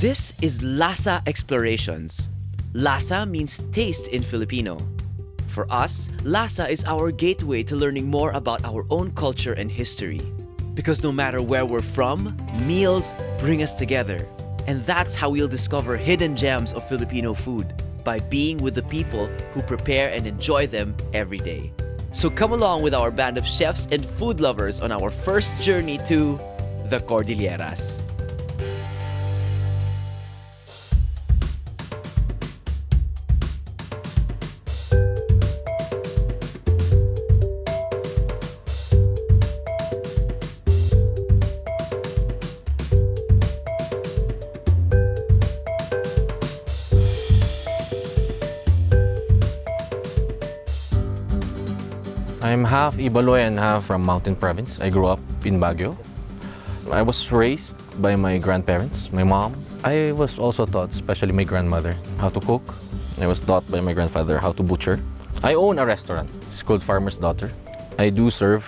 This is Lasa Explorations. Lasa means taste in Filipino. For us, Lasa is our gateway to learning more about our own culture and history. Because no matter where we're from, meals bring us together. And that's how we'll discover hidden gems of Filipino food, by being with the people who prepare and enjoy them every day. So come along with our band of chefs and food lovers on our first journey to the Cordilleras. I'm half Ibaloy and half from Mountain Province. I grew up in Baguio. I was raised by my grandparents, my mom. I was also taught, especially my grandmother, how to cook. I was taught by my grandfather how to butcher. I own a restaurant. It's called Farmer's Daughter. I do serve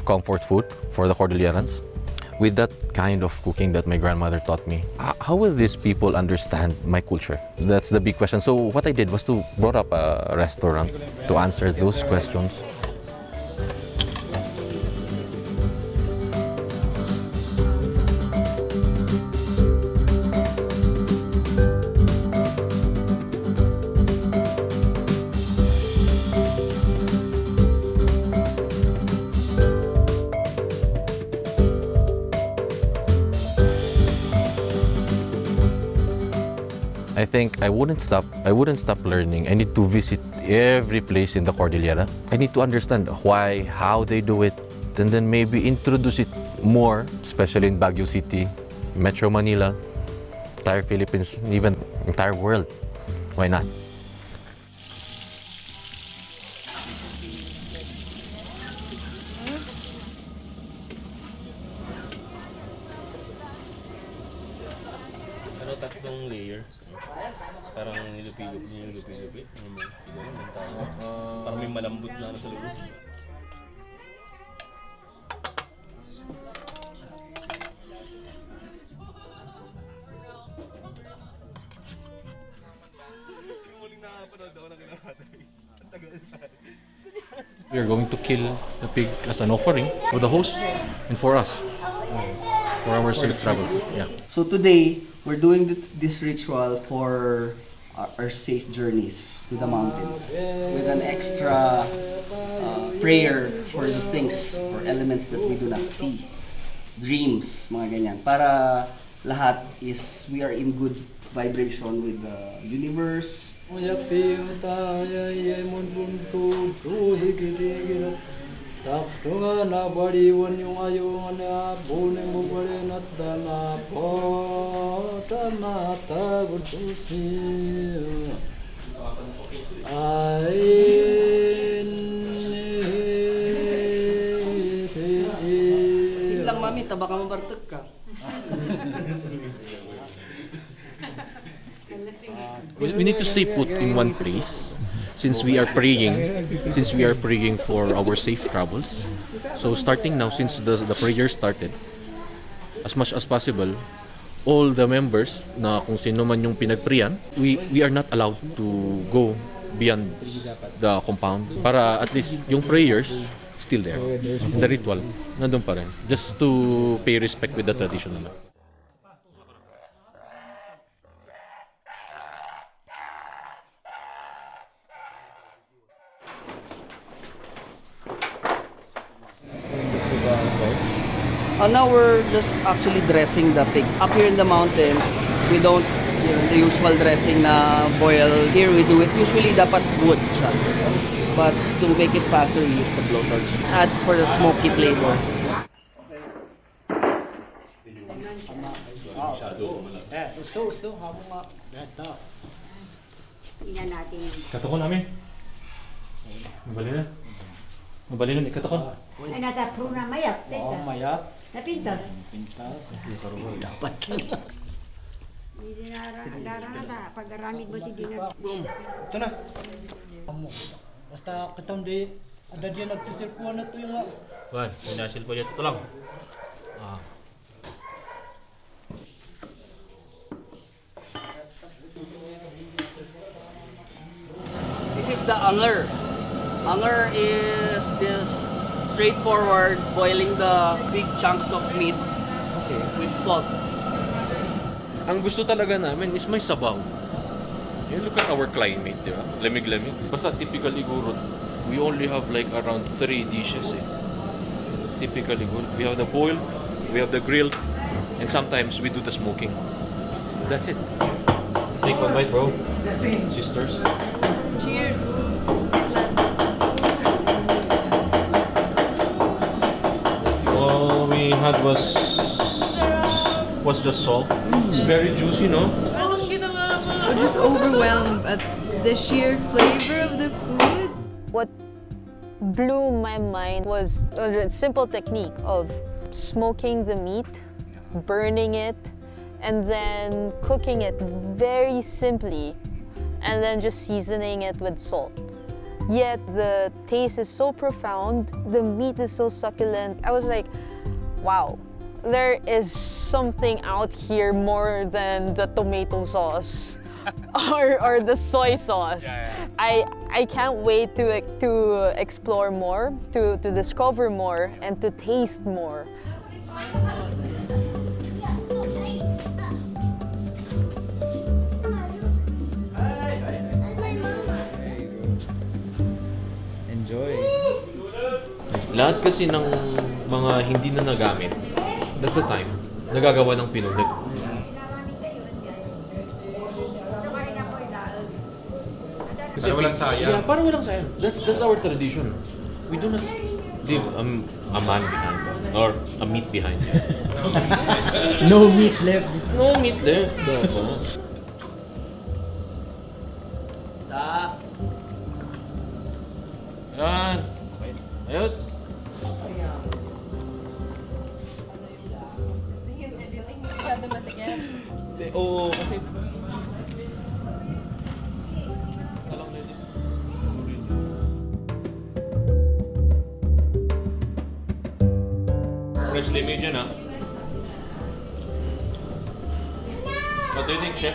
comfort food for the Cordillerans. With that kind of cooking that my grandmother taught me, how will these people understand my culture? That's the big question. So what I did was to brought up a restaurant to answer those questions. I think I wouldn't stop learning. I need to visit every place in the Cordillera. I need to understand why, how they do it, and then maybe introduce it more, especially in Baguio City, Metro Manila, entire Philippines, even entire world. Why not? Tatlong layer. Parang nilupi-lupi. Parang may malambot na sa loob. We are going to kill the pig as an offering for the host and for us, for our safe travels. Yeah. So today, we're doing this ritual for our safe journeys to the mountains with an extra prayer for the things or elements that we do not see. Dreams, mga ganyan. Para lahat is we are in good vibration with the universe. Taktunga na bari wanyong ayong na bune mo bari natana pota na tagutusi ain Siglang mami, taba ka mabartag ka. We need to stay put in one place since we are praying for our safe travels. So starting now, since the prayer started, as much as possible, all the members na kung sino man yung pinagpriyan, we are not allowed to go beyond the compound para at least yung prayers still there. And the ritual nandun pa rin, just to pay respect with the tradition naman. Now we're just actually dressing the pig. Up here in the mountains, we don't the usual dressing na boil. Here we do it. Usually dapat wood siya. But to make it faster, we use the blowtorch. Adds for the smoky flavor. Katukon namin. Mabali nun, ikatukon. Ay, natapro na mayat. oh mayat Napintas. pintas Dapat lang. Hindi na na pag-aramid mo hindi na. Ito na. basta katong di ada dia nagsisilpuan na to yung Wan, pinasil po dito lang. the anger. Anger is this straightforward boiling the big chunks of meat with salt. Ang gusto talaga namin is may sabaw. You look at our climate, di ba? Lamig-lamig. Basta typically guro, we only have like around 3 dishes eh. Typically guro. We have the boiled, we have the grilled, and sometimes we do the smoking. That's it. Take one bite, bro. Sisters. Cheers. All we had was just salt. It's very juicy, no? I'm just overwhelmed at the sheer flavor of the food. What blew my mind was a simple technique of smoking the meat, burning it, and then cooking it very simply, and then just seasoning it with salt. Yet the taste is so profound, the meat is so succulent. I was like, wow, there is something out here more than the tomato sauce or the soy sauce. I can't wait to explore more, to discover more, and to taste more. Lahat kasi ng mga hindi na nagamit, that's the time, nagagawa ng Pinoy. Para walang sayang. Yeah, para walang sayang. That's our tradition. We do not leave a man behind or a meat behind. No meat left. No meat left. Dapat. Yan. Ayos. Oo, kasi freshly made yun, ah. What do you think, Chef?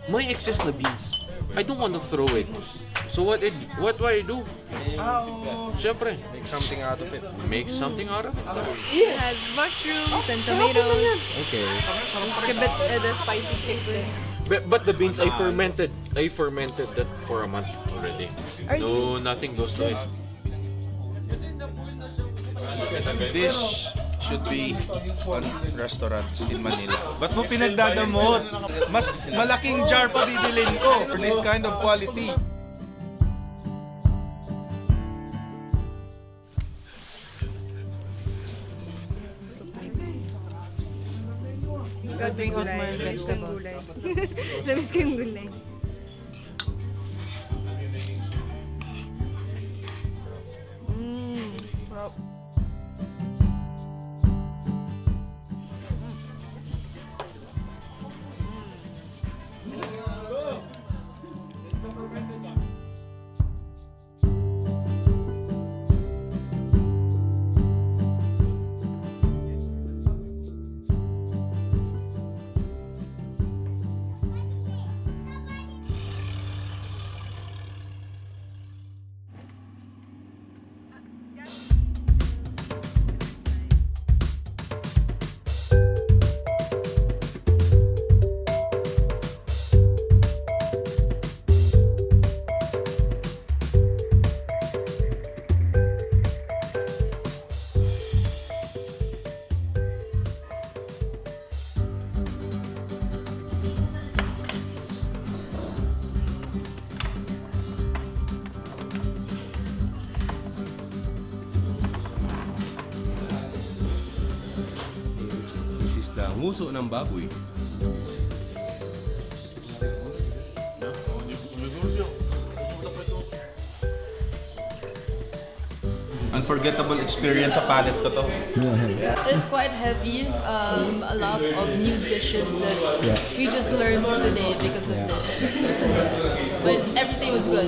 May excess na beans. I don't want to throw it. So what do I do? Siyempre, Make something out of it. make something out of it. It has mushrooms and tomatoes. Okay. Just give it the spicy kick there. But the beans I fermented that for a month already. No, nothing goes to waste. This should be on restaurants in Manila. Ba't mo pinagdadamot? Mas malaking jar pa bibilin ko for this kind of quality. Gabi ko my vegetables. Lamis ko yung gulay. Wow. Nguso ng baboy. Unforgettable experience sa palate ko to. It's quite heavy. A lot of new dishes that we just learned today because of this. But everything was good.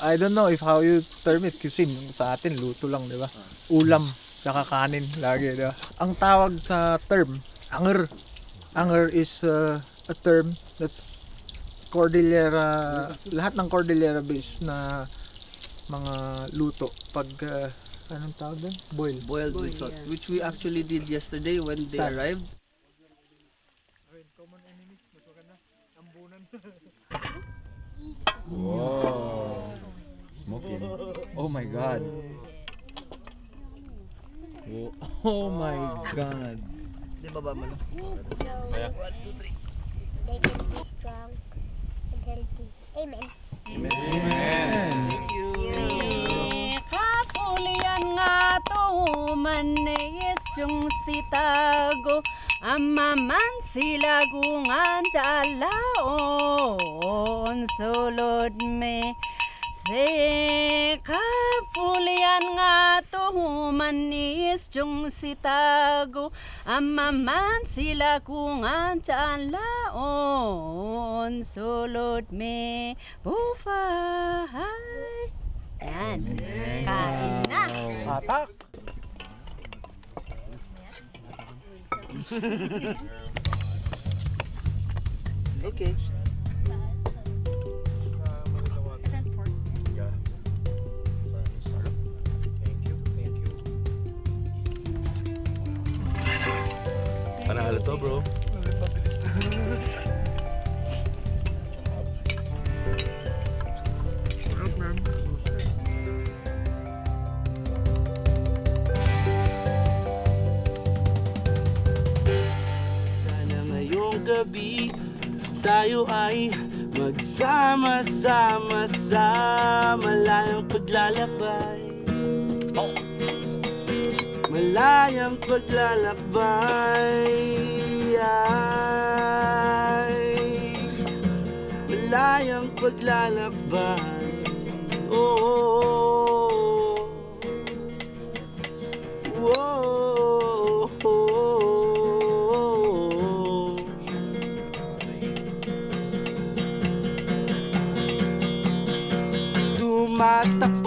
I don't know if how you term it, cuisine. Sa atin, luto lang, di ba? Ulam, tsaka kanin, lagi, di ba? Ang tawag sa term, anger. Anger is a term that's Cordillera, lahat ng Cordillera based na mga luto. Pag, anong tawag doon? Boil. Boiled with salt, which we actually did yesterday when they Saan? arrived. Wow. Smoking. Oh my god. Oh my god. Di ba mo? Kaya. They can be strong and healthy. Amen. Kapulian nga to manis yung sitago amaman sila gungan jalaon sulod me se kapulian nga to manis yung sitago amaman sila gungan jalaon sulod me bufahay. Ayan, kain na. Patak! Okay. Panalo to, bro. Sana ngayong gabi tayo ay magsama-sama sa malayang paglalakbay. Malayang paglalakbay ay malayang paglalakbay. Oh, oh, oh. Tumatak